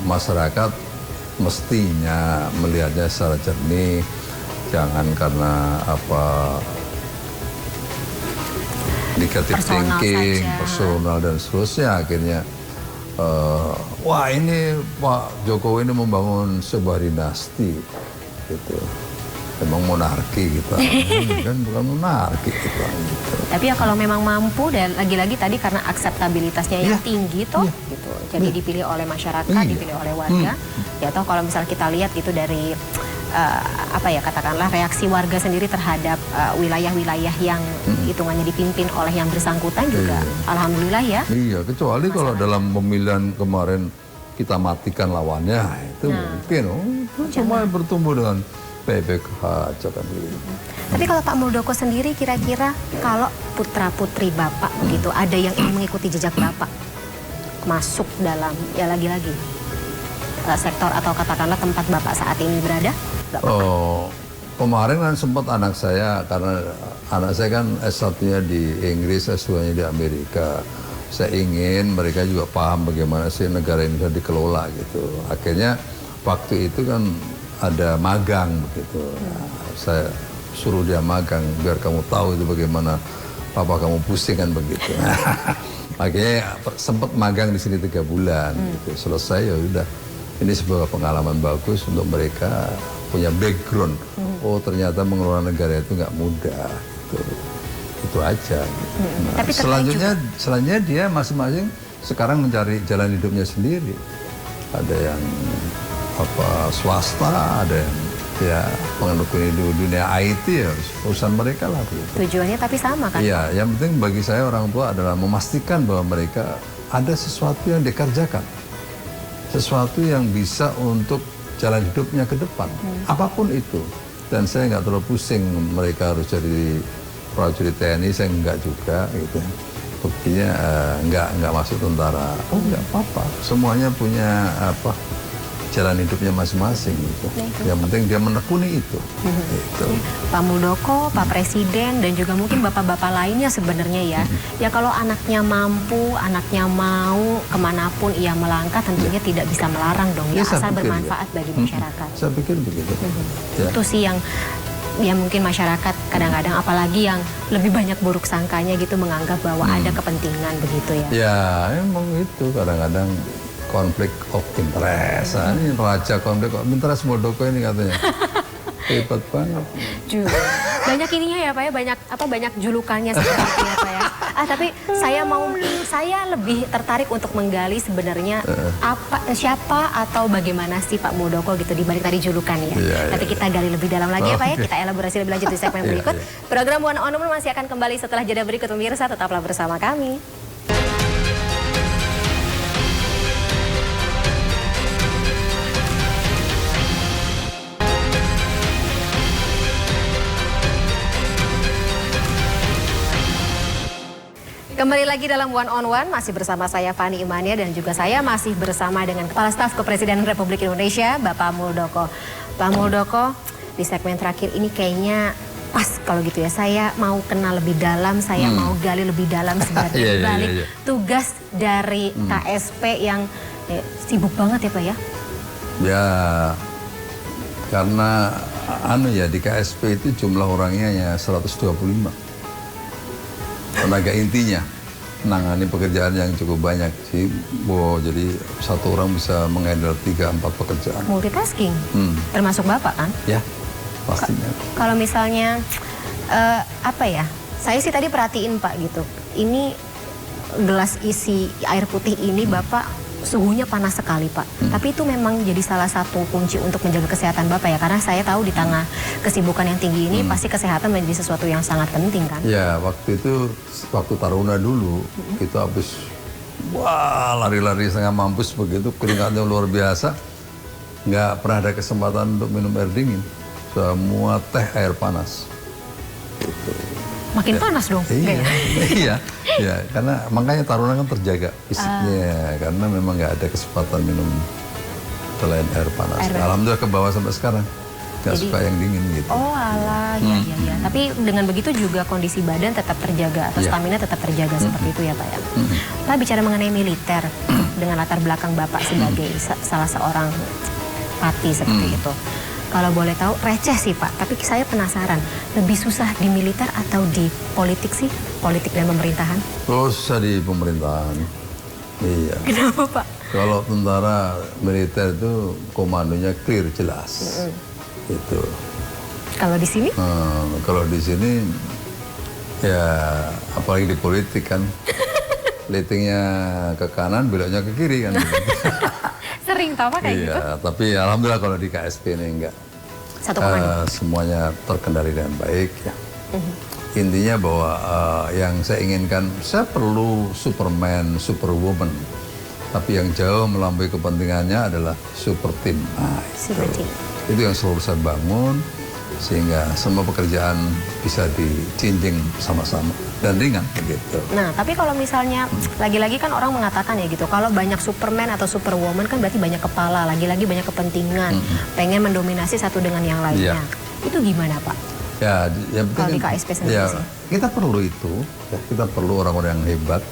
masyarakat mestinya melihatnya secara jernih, jangan karena negative Personal thinking, saja. personal dan seterusnya akhirnya wah ini Pak Jokowi ini membangun sebuah dinasti gitu. Emang monarki gitu. Kan bukan monarki gitu. Tapi ya kalau memang mampu dan lagi-lagi tadi karena akseptabilitasnya yang tinggi toh gitu. Jadi dipilih oleh masyarakat, dipilih oleh warga. Ya toh kalau misal kita lihat gitu dari katakanlah reaksi warga sendiri terhadap wilayah-wilayah yang hitungannya dipimpin oleh yang bersangkutan juga alhamdulillah ya. Iya, kecuali kalau dalam pemilihan kemarin kita matikan lawannya itu mungkin semua bertumbuh dengan PPK aja kan gitu. Tapi kalau Pak Muldoko sendiri kira-kira kalau putra-putri Bapak begitu ada yang ingin mengikuti jejak Bapak masuk dalam ya lagi-lagi sektor atau katakanlah tempat Bapak saat ini berada? Kemarin kan sempat anak saya, karena anak saya kan S1-nya di Inggris, S2-nya di Amerika. Saya ingin mereka juga paham bagaimana sih negara ini bisa dikelola gitu. Akhirnya waktu itu kan ada magang begitu. Nah, saya suruh dia magang biar kamu tahu itu bagaimana papa kamu pusing kan begitu. Akhirnya sempat magang di sini 3 bulan gitu. Selesai ya udah. Ini sebuah pengalaman bagus untuk mereka punya background. Oh ternyata mengelola negara itu nggak mudah. Itu aja. Gitu. Nah, Tapi selanjutnya dia masing-masing sekarang mencari jalan hidupnya sendiri. Ada yang swasta, ada yang ya menekuni dunia IT ya urusan mereka lah. Gitu. Tujuannya tapi sama kan? Iya, yang penting bagi saya orang tua adalah memastikan bahwa mereka ada sesuatu yang dikerjakan. Sesuatu yang bisa untuk jalan hidupnya ke depan, apapun itu. Dan saya nggak terlalu pusing mereka harus jadi prajurit TNI, saya nggak juga gitu. Buktinya nggak masuk tentara, nggak apa-apa. Semuanya punya jalan hidupnya masing-masing gitu. Yang penting dia menekuni itu. Gitu. Pak Muldoko, Pak Presiden dan juga mungkin bapak-bapak lainnya sebenarnya ya. Ya kalau anaknya mampu, anaknya mau kemanapun ia melangkah tentunya tidak bisa melarang dong ya, asal bermanfaat bagi masyarakat. Saya pikir begitu. Itu sih yang ya mungkin masyarakat kadang-kadang apalagi yang lebih banyak buruk sangkanya gitu menganggap bahwa ada kepentingan begitu ya. Ya emang itu kadang-kadang konflik of interest. Nah, ini raja konflik of interest Muldoko ini katanya. Hebat banget. Banyak ininya ya Pak ya, banyak julukannya seperti itu ya Pak ya. Tapi saya lebih tertarik untuk menggali sebenarnya siapa atau bagaimana sih Pak Muldoko gitu dibalik tadi julukannya. Nanti kita gali lebih dalam lagi ya Pak ya, kita elaborasi lebih lanjut di segmen berikut. Program One on One masih akan kembali setelah jeda berikut pemirsa, tetaplah bersama kami. Kembali lagi dalam One on One, masih bersama saya Fani Imania dan juga saya masih bersama dengan Kepala Staf Kepresidenan Republik Indonesia, Bapak Muldoko. Pak Muldoko, di segmen terakhir ini kayaknya pas kalau gitu ya, saya mau kenal lebih dalam, saya mau gali lebih dalam sebenarnya balik tugas dari KSP yang sibuk banget ya Pak ya? Ya, karena di KSP itu jumlah orangnya hanya 125. Tenaga intinya menangani pekerjaan yang cukup banyak sih. Jadi satu orang bisa menghandle 3-4 pekerjaan. Multitasking, termasuk Bapak kan? Ya, pastinya. Kalau misalnya, saya sih tadi perhatiin Pak gitu. Ini gelas isi air putih ini Bapak suhunya panas sekali Pak. Tapi itu memang jadi salah satu kunci untuk menjaga kesehatan Bapak ya. Karena saya tahu di tengah kesibukan yang tinggi ini pasti kesehatan menjadi sesuatu yang sangat penting kan. Ya waktu Taruna dulu kita habis lari-lari setengah mampus begitu, keringatnya luar biasa. Nggak pernah ada kesempatan untuk minum air dingin. Semua teh air panas. Gitu. Makin panas dong. Iya, karena makanya Taruna kan terjaga fisiknya, karena memang nggak ada kesempatan minum selain air panas. Alhamdulillah ke bawah sampai sekarang, nggak suka yang dingin gitu. Oh alah, ya. Tapi dengan begitu juga kondisi badan tetap terjaga atau stamina tetap terjaga seperti itu ya Pak ya. Pak bicara mengenai militer dengan latar belakang Bapak sebagai salah seorang pati seperti itu. Kalau boleh tahu, receh sih Pak, tapi saya penasaran, lebih susah di militer atau di politik sih? Politik dan pemerintahan? Susah di pemerintahan. Iya. Kenapa Pak? Kalau tentara militer itu komandonya clear, jelas. Gitu. Kalau di sini? Kalau di sini, ya apalagi di politik kan, lightingnya ke kanan, beloknya ke kiri kan. Sering tau Pak kayak gitu? Iya, tapi alhamdulillah kalau di KSP ini enggak. Semuanya terkendali dengan baik ya. Intinya bahwa yang saya inginkan, saya perlu Superman, Superwoman. Tapi yang jauh melampaui kepentingannya adalah super team. Itu yang selalu saya bangun, sehingga semua pekerjaan bisa dijinjing sama-sama dan ringan begitu. Nah, tapi kalau misalnya lagi-lagi kan orang mengatakan ya gitu, kalau banyak Superman atau Superwoman kan berarti banyak kepala, lagi-lagi banyak kepentingan, pengen mendominasi satu dengan yang lainnya. Itu gimana Pak? Ya, yang penting kalau di KSP sendiri ya, sih. kita perlu itu, ya, kita perlu orang-orang yang hebat.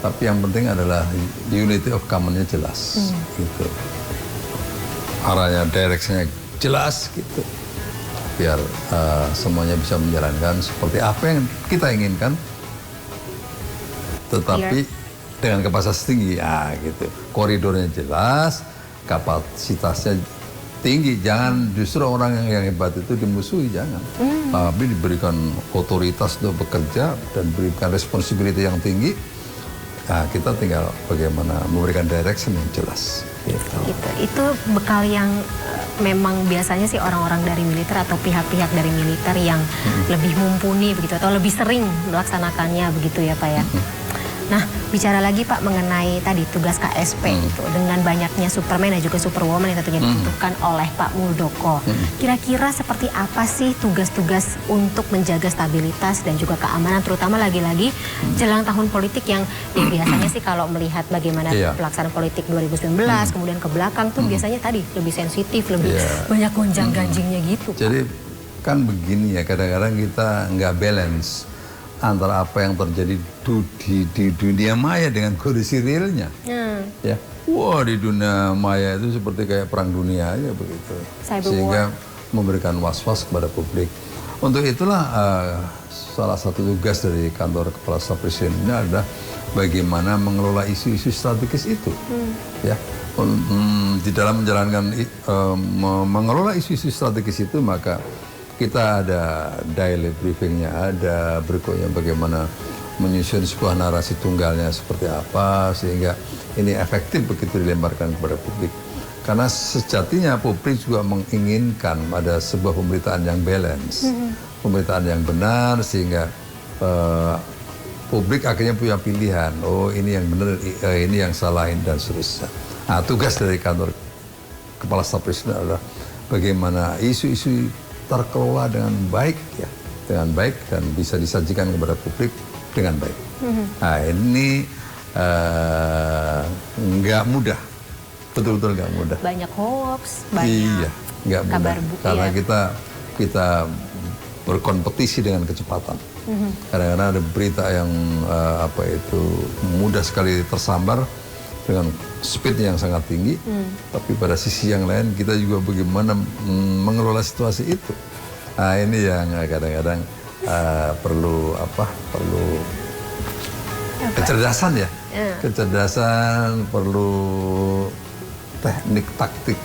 Tapi yang penting adalah unity of common-nya jelas, gitu. Arahnya, direction-nya jelas, gitu. Biar semuanya bisa menjalankan seperti apa yang kita inginkan, tetapi dengan kapasitas tinggi, gitu. Koridornya jelas, kapasitasnya tinggi. Jangan justru orang yang hebat itu dimusuhi, jangan. Tapi diberikan otoritas untuk bekerja dan diberikan responsibility yang tinggi. Nah, kita tinggal bagaimana memberikan direction yang jelas. Gitu. Itu bekal yang memang biasanya sih orang-orang dari militer atau pihak-pihak dari militer yang lebih mumpuni begitu atau lebih sering melaksanakannya begitu ya Pak ya. Nah, bicara lagi Pak mengenai tadi tugas KSP itu dengan banyaknya Superman dan juga Superwoman yang tentunya dibutuhkan oleh Pak Muldoko. Kira-kira seperti apa sih tugas-tugas untuk menjaga stabilitas dan juga keamanan, terutama lagi-lagi jelang tahun politik yang biasanya sih kalau melihat bagaimana pelaksanaan politik 2019 kemudian ke belakang tuh biasanya tadi lebih sensitif, lebih banyak gonjang-ganjingnya gitu. Jadi kan begini ya, kadang-kadang kita nggak balance antara apa yang terjadi di dunia maya dengan kondisi realnya. Ya, di dunia maya itu seperti kayak perang dunia aja begitu. Sehingga memberikan was-was kepada publik. Untuk itulah salah satu tugas dari kantor Kepala Staf Presiden ini adalah bagaimana mengelola isu-isu strategis itu. Ya, di dalam menjalankan mengelola isu-isu strategis itu, maka kita ada daily briefingnya, ada berikutnya bagaimana menyusun sebuah narasi tunggalnya seperti apa sehingga ini efektif begitu dilemparkan kepada publik. Karena sejatinya publik juga menginginkan ada sebuah pemberitaan yang balance, pemberitaan yang benar sehingga publik akhirnya punya pilihan. Oh, ini yang benar, ini yang salah, dan seterusnya. Nah, tugas dari kantor Kepala Staf Presiden adalah bagaimana isu-isu terkelola dengan baik dan bisa disajikan kepada publik dengan baik. Nah, ini nggak mudah, betul-betul nggak mudah. Banyak hoax, banyak nggak mudah. Karena ya. kita berkompetisi dengan kecepatan. Kadang-kadang ada berita yang mudah sekali tersambar, dengan speed yang sangat tinggi, tapi pada sisi yang lain kita juga bagaimana mengelola situasi itu. Nah ini yang kadang-kadang perlu kecerdasan ya, kecerdasan, perlu teknik taktik,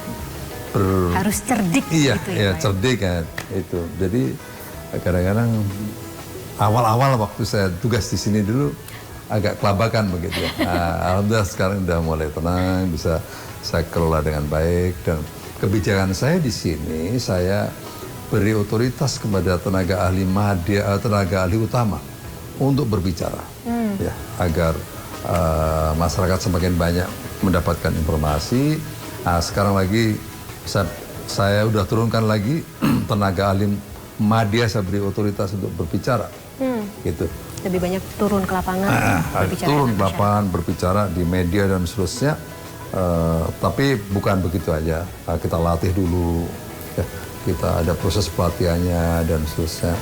harus cerdik iya, gitu ya, Pak. cerdik kan itu. Jadi kadang-kadang awal-awal waktu saya tugas di sini dulu agak kelabakan begitu ya. Alhamdulillah sekarang udah mulai tenang, bisa saya kelola dengan baik, dan kebijakan saya di sini saya beri otoritas kepada tenaga ahli media, tenaga ahli utama untuk berbicara, ya, agar masyarakat semakin banyak mendapatkan informasi. Nah, sekarang lagi saya udah turunkan lagi tenaga ahli media, saya beri otoritas untuk berbicara, gitu. Lebih banyak turun ke lapangan, berbicara Turun dengan ke lapangan, berbicara di media dan seterusnya. Tapi bukan begitu aja. Kita latih dulu, ya. Kita ada proses pelatihannya dan seterusnya.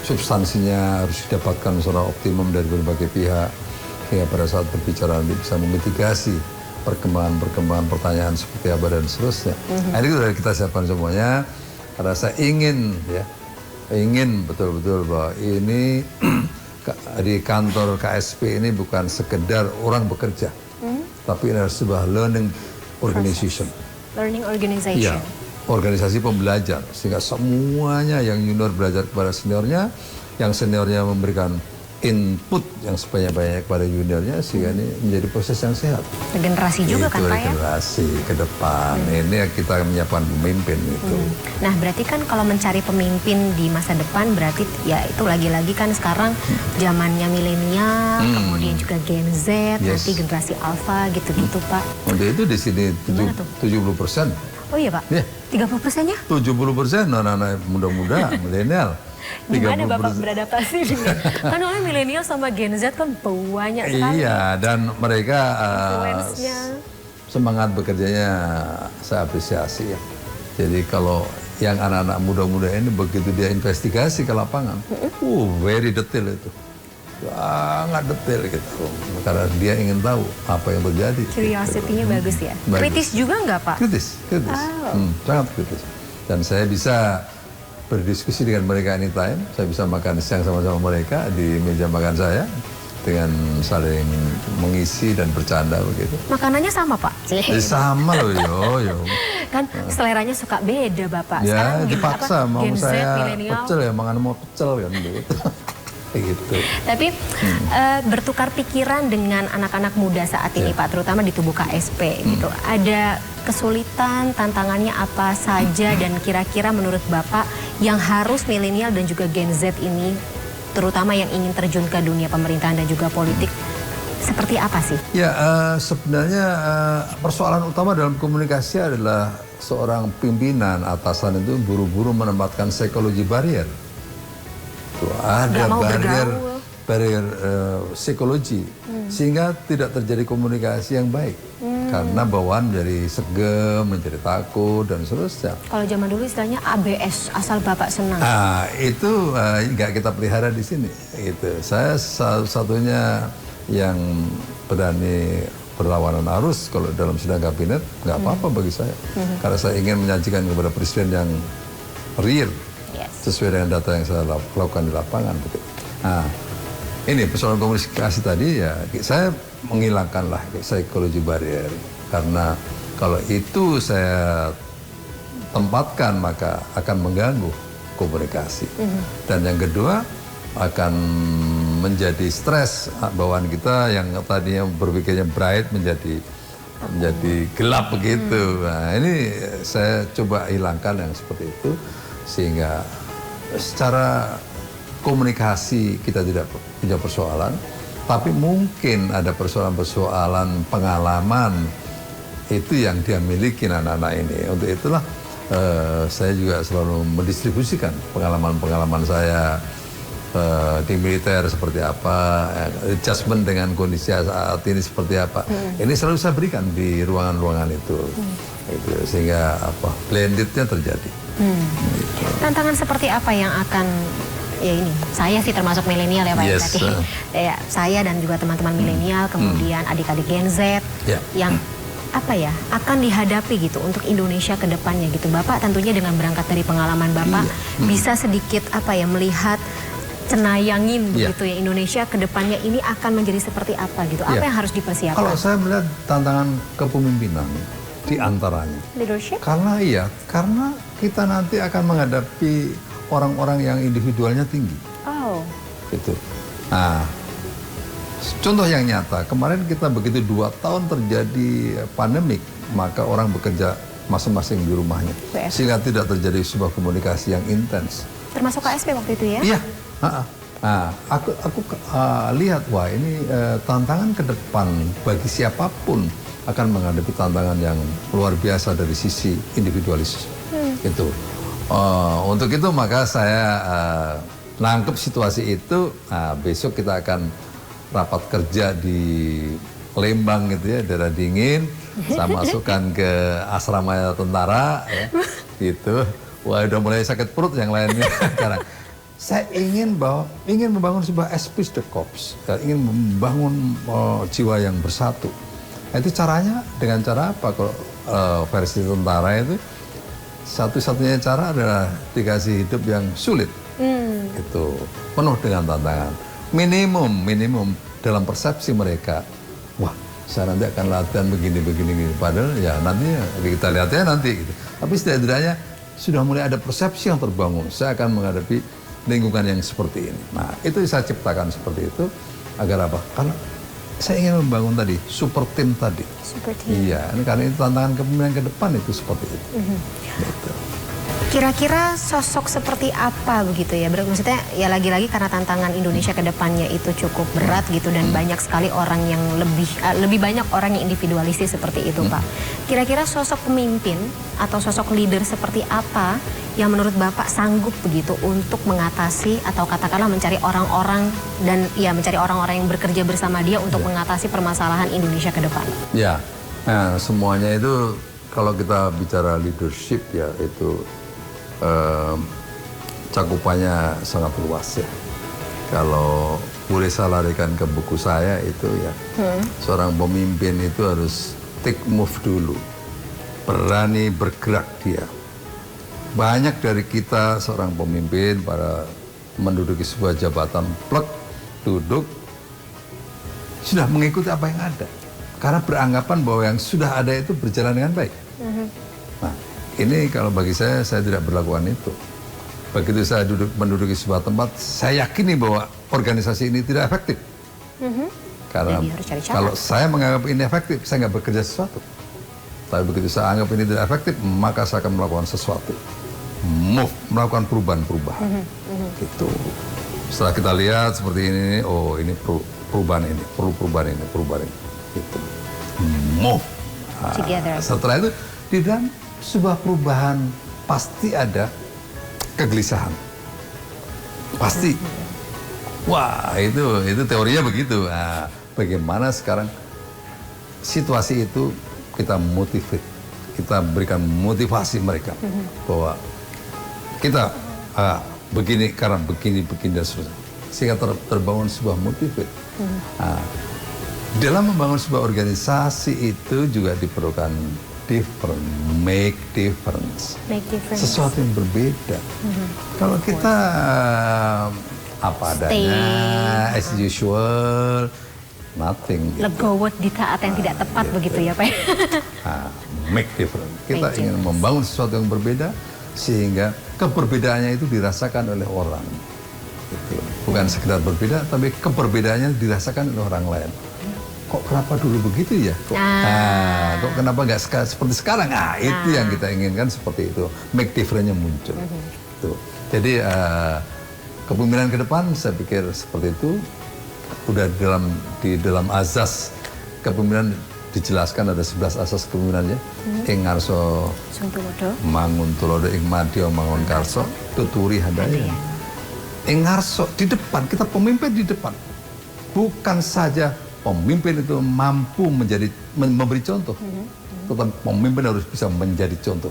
Substansinya harus didapatkan secara optimum dari berbagai pihak. Sehingga pada saat berbicara nanti bisa memitigasi perkembangan pertanyaan seperti apa dan seterusnya. Nah, ini sudah kita siapkan semuanya. Karena saya ingin betul-betul bahwa ini di kantor KSP ini bukan sekedar orang bekerja, tapi ini adalah sebuah learning organization. Learning organization. Iya, organisasi pembelajar, sehingga semuanya yang junior belajar kepada seniornya, yang seniornya memberikan input yang sebanyak-banyak kepada juniornya, sehingga ini menjadi proses yang sehat. Regenerasi juga kan Pak ya? Regenerasi ke depan. Ini yang kita menyiapkan pemimpin itu. Nah berarti kan kalau mencari pemimpin di masa depan berarti ya itu lagi-lagi kan sekarang zamannya milenial, kemudian juga Gen Z, nanti generasi Alpha gitu-gitu Pak. Untuk itu di sini 70%. Oh iya Pak? Iya. 30%-nya? 70% anak-anak muda-muda, milenial. Gimana Bapak beradaptasi dengan? Kan oleh milenial sama Gen Z kan banyak sekali. Iya, dan mereka influence-nya. semangat bekerjanya saya apresiasi ya. Jadi kalau yang anak-anak muda-muda ini begitu dia investigasi ke lapangan, very detail itu. Sangat detail gitu. Karena dia ingin tahu apa yang terjadi. Curiosity-nya bagus ya. Bagus. Kritis juga nggak Pak? Kritis. Sangat kritis. Dan saya bisa berdiskusi dengan mereka anytime. Saya bisa makan siang sama-sama mereka di meja makan saya dengan saling mengisi dan bercanda begitu. Makanannya sama Pak? Sama loh yo. Kan seleranya suka beda Bapak. Ya Sekarang dipaksa mau Gen Z, saya milenial. pecel ya, makan mau pecel kan begitu. Gitu. Tapi bertukar pikiran dengan anak-anak muda saat ini Pak, terutama di tubuh KSP gitu. Ada kesulitan, tantangannya apa saja, dan kira-kira menurut Bapak yang harus milenial dan juga Gen Z ini, terutama yang ingin terjun ke dunia pemerintahan dan juga politik, seperti apa sih? Ya sebenarnya persoalan utama dalam komunikasi adalah seorang pimpinan atasan itu buru-buru menempatkan psikologi barrier. Tuh, ada barrier psikologi sehingga tidak terjadi komunikasi yang baik karena bawaan menjadi segem, menjadi takut dan seterusnya. Kalau zaman dulu istilahnya ABS, asal Bapak senang. Nah itu nggak kita pelihara di sini. Gitu. Saya satu-satunya yang berani berlawanan arus kalau dalam sidang kabinet, nggak apa-apa bagi saya, karena saya ingin menyajikan kepada presiden yang real. Sesuai dengan data yang saya lakukan di lapangan. Nah, ini persoalan komunikasi tadi ya, saya menghilangkanlah psikologi barrier. Karena kalau itu saya tempatkan maka akan mengganggu komunikasi. Dan yang kedua akan menjadi stres bawaan kita yang tadinya berpikirnya bright menjadi gelap begitu. Nah, ini saya coba hilangkan yang seperti itu sehingga secara komunikasi kita tidak punya persoalan, tapi mungkin ada persoalan-persoalan pengalaman itu yang dia miliki anak-anak ini. Untuk itulah saya juga selalu mendistribusikan pengalaman-pengalaman saya di militer seperti apa, adjustment dengan kondisi saat ini seperti apa. Ini selalu saya berikan di ruangan-ruangan itu, sehingga blendednya terjadi. Tantangan seperti apa yang akan ya ini, saya sih termasuk milenial ya Pak. Yes, Berarti ya, saya dan juga teman-teman milenial, kemudian adik-adik Gen Z yang apa ya akan dihadapi gitu untuk Indonesia ke depannya gitu. Bapak tentunya dengan berangkat dari pengalaman Bapak bisa sedikit apa ya melihat cenayangin begitu ya Indonesia ke depannya ini akan menjadi seperti apa gitu. Apa yang harus dipersiapkan? Kalau saya melihat tantangan kepemimpinan di antaranya. Leadership? Karena kita nanti akan menghadapi orang-orang yang individualnya tinggi. Oh. Gitu. Nah, contoh yang nyata, kemarin kita begitu 2 tahun terjadi pandemik, maka orang bekerja masing-masing di rumahnya. Sehingga tidak terjadi sebuah komunikasi yang intens. Termasuk KSP waktu itu ya? Iya. Nah, aku lihat, wah ini tantangan ke depan bagi siapapun akan menghadapi tantangan yang luar biasa dari sisi individualis. Itu. Untuk itu maka saya nangkep situasi itu. Besok kita akan rapat kerja di Lembang gitu ya, daerah dingin. Saya masukkan ke asrama tentara, ya, gitu. Wah udah mulai sakit perut yang lainnya sekarang. Saya ingin membangun sebuah esprit de corps, ingin membangun jiwa yang bersatu. Itu caranya dengan cara apa? Kalau versi tentara itu satu-satunya cara adalah dikasih hidup yang sulit, itu penuh dengan tantangan. Minimum dalam persepsi mereka, wah saya nanti akan latihan begini. Padahal ya nanti kita lihatnya nanti. Gitu. Tapi setidaknya sudah mulai ada persepsi yang terbangun. Saya akan menghadapi lingkungan yang seperti ini. Nah itu saya ciptakan seperti itu agar apa? Karena saya ingin membangun tadi super team tadi. Super team. Iya, karena itu tantangan kepemimpinan ke depan itu seperti itu. Gitu. Kira-kira sosok seperti apa begitu ya? Maksudnya ya lagi-lagi karena tantangan Indonesia ke depannya itu cukup berat gitu dan banyak sekali orang yang lebih banyak orang yang individualistis seperti itu Pak. Kira-kira sosok pemimpin atau sosok leader seperti apa yang menurut Bapak sanggup begitu untuk mengatasi atau katakanlah mencari orang-orang dan ya mencari orang-orang yang bekerja bersama dia untuk mengatasi permasalahan Indonesia ke depan? Ya, nah, semuanya itu kalau kita bicara leadership ya itu cakupannya sangat luas ya. Kalau boleh saya larikan ke buku saya itu ya, seorang pemimpin itu harus take move dulu, berani bergerak dia. Banyak dari kita seorang pemimpin pada menduduki sebuah jabatan plek, duduk, sudah mengikuti apa yang ada. Karena beranggapan bahwa yang sudah ada itu berjalan dengan baik. Nah, ini kalau bagi saya tidak berlakukan itu. Begitu saya menduduki sebuah tempat, saya yakini bahwa organisasi ini tidak efektif. Karena kalau saya menganggap ini efektif, saya nggak bekerja sesuatu. Tapi begitu saya anggap ini tidak efektif, maka saya akan melakukan sesuatu. Melakukan perubahan-perubahan. Gitu. Setelah kita lihat seperti ini, oh ini perubahan ini, perlu perubahan ini. Gitu. Setelah itu, di dalam sebuah perubahan pasti ada kegelisahan, pasti. Wah itu teorinya begitu. Nah, bagaimana sekarang situasi itu kita motivate, kita berikan motivasi mereka bahwa kita begini karena begini dan seterusnya, sehingga terbangun sebuah motivate. Nah, dalam membangun sebuah organisasi itu juga diperlukan make difference. Sesuatu yang berbeda. Kalau kita apa adanya, as usual, nothing. Gitu. Legowo di saat yang tidak tepat gitu. Begitu ya Pak. Make difference. Kita ingin membangun sesuatu yang berbeda sehingga keperbedaannya itu dirasakan oleh orang. Gitu. Bukan sekedar berbeda, tapi keperbedaannya dirasakan oleh orang lain. Kok kenapa dulu begitu ya? Kok kenapa nggak seperti sekarang? Itu yang kita inginkan seperti itu. Make difference-nya muncul. Tuh. Jadi kepemimpinan ke depan saya pikir seperti itu. Udah di dalam azas kepemimpinan dijelaskan ada 11 asas kepemimpinannya. Ing ngarso mangun tulodo ing madya mangun karso tuturi handaya. Ing ngarso di depan, kita pemimpin di depan. Bukan saja pemimpin itu mampu memberi contoh, tetapi pemimpin harus bisa menjadi contoh.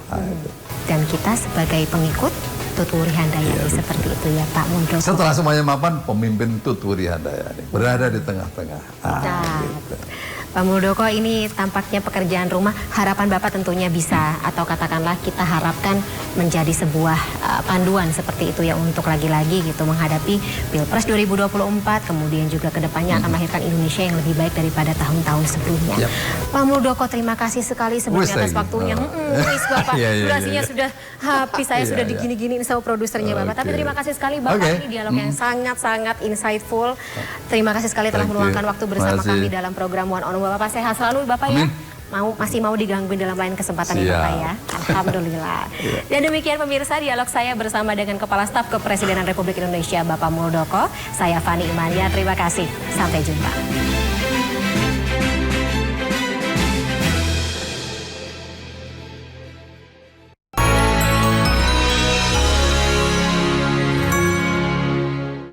Dan kita sebagai pengikut Tuturi Handayani seperti itu ya Pak Muldoko. Setelah semuanya mapan, pemimpin Tuturi Handayani berada di tengah-tengah. Gitu. Pak Muldoko, ini tampaknya pekerjaan rumah. Harapan Bapak tentunya bisa, atau katakanlah kita harapkan menjadi sebuah panduan seperti itu ya untuk lagi-lagi gitu menghadapi Pilpres 2024, kemudian juga kedepannya akan melahirkan Indonesia yang lebih baik daripada tahun-tahun sebelumnya. Pak Muldoko, terima kasih sekali sebelumnya atas waktunya. Bapak, durasinya sudah habis, saya sudah digini-gini sama produsernya Bapak. Tapi terima kasih sekali Bapak, ini dialog yang sangat-sangat insightful. Terima kasih sekali telah meluangkan waktu bersama kami dalam program One on One. Bapak sehat selalu Bapak ya. Masih mau digangguin dalam lain kesempatan ya Bapak ya. Alhamdulillah. Dan demikian pemirsa dialog saya bersama dengan Kepala Staf Kepresidenan Republik Indonesia Bapak Muldoko. Saya Fani Imania, terima kasih. Sampai jumpa.